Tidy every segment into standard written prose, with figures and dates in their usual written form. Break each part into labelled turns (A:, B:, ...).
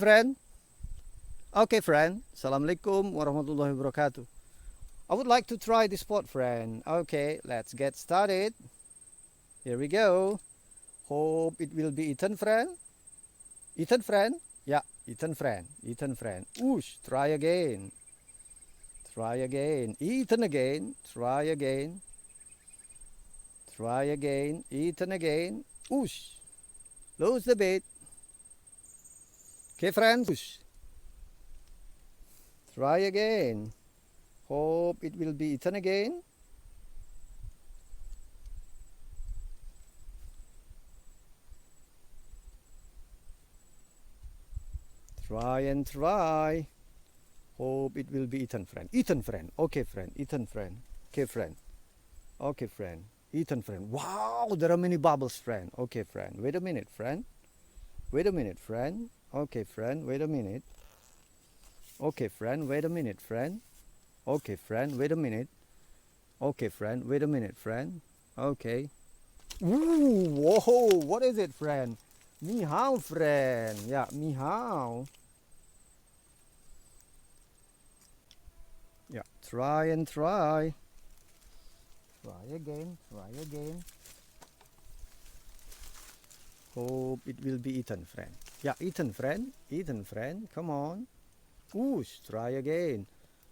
A: Friend? Okay, friend. Assalamualaikum warahmatullahi wabarakatuh. I would like to try this spot, friend. Okay, let's get started. Here we go. Hope it will be eaten, friend. Eaten, friend? Yeah, eaten, friend. Eaten, friend. Whoosh, try again. Try again. Eaten again. Try again. Try again. Eaten again. Whoosh. Lose the bait. Okay, friends. Whoosh. Try again. Hope it will be eaten again. Try and try. Hope it will be eaten, friend. Eaten, friend. Okay, friend. Eaten, friend. Okay, friend. Okay, friend. Eaten, friend. Wow, there are many bubbles, friend. Okay, friend. Wait a minute, friend. Wait a minute, friend. Okay, friend. Wait a minute. Okay, friend. Wait a minute, friend. Okay, friend. Wait a minute. Okay, friend. Wait a minute, friend. Okay. Ooh, whoa. What is it, friend? Mehaus, friend. Yeah, mehaus. Yeah, try and try. Try again, try again. Hope it will be eaten, friend. Yeah, eaten, friend. Eaten, friend. Come on. Whoosh, try again.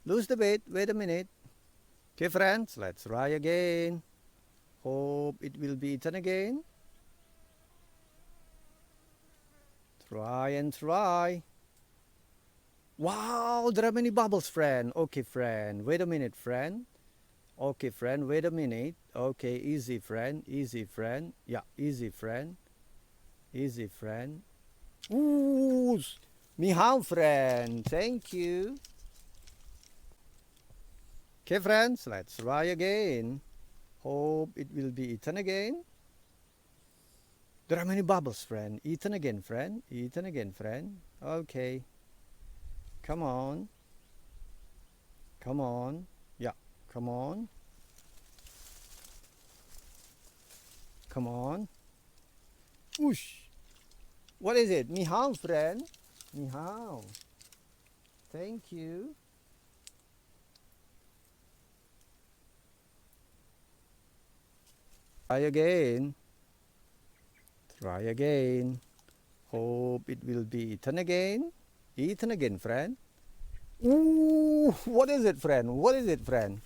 A: Lose the bait. Wait a minute. Okay, friends, let's try again. Hope it will be eaten again. Try and try. Wow, there are many bubbles, friend. Okay, friend. Wait a minute, friend. Okay, friend. Wait a minute. Okay, easy, friend. Easy, friend. Yeah, easy, friend. Easy, friend. Ooh, meow, friend. Thank you. Okay, friends, let's try again. Hope it will be eaten again. There are many bubbles, friend. Eaten again, friend. Eaten again, friend. Okay. Come on. Come on. Yeah, come on. Come on. Whoosh. What is it? Meow, friend. Meow. Thank you. Try again. Try again. Hope it will be eaten again. Eaten again, friend. Ooh, what is it, friend? What is it, friend?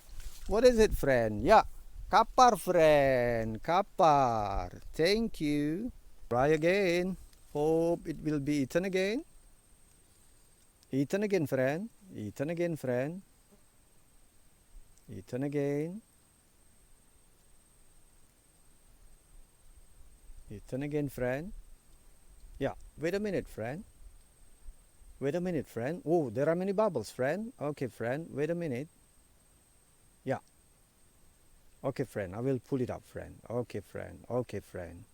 A: What is it, friend? Yeah, kapar, friend. Kapar. Thank you. Try again. Hope it will be eaten again. Eaten again, friend. Eaten again, friend. Eaten again. Eaten again, friend. Yeah, wait a minute, friend. Wait a minute, friend. Oh, there are many bubbles, friend. Okay, friend. Wait a minute. Yeah. Okay, friend. I will pull it up, friend. Okay, friend. Okay, friend.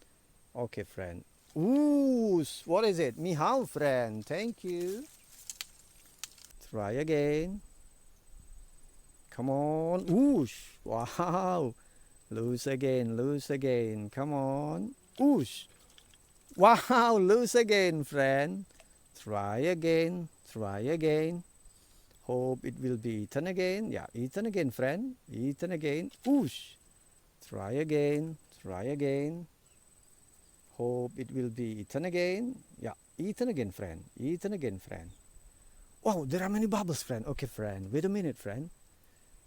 A: Okay, friend. Ooh, what is it? Meow, friend. Thank you. Try again. Come on. Oosh. Wow. Lose again. Lose again. Come on. Oosh. Wow. Lose again, friend. Try again. Try again. Hope it will be eaten again. Yeah, eaten again, friend. Eaten again. Oosh. Try again. Try again. Hope it will be eaten again. Yeah, eaten again, friend. Eaten again, friend. Wow, there are many bubbles, friend. Okay, friend. Wait a minute, friend.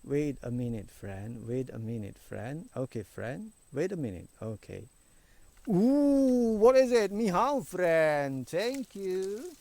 A: Wait a minute, friend. Wait a minute, friend. Okay, friend. Wait a minute. Okay. Ooh, what is it? Meow, friend. Thank you.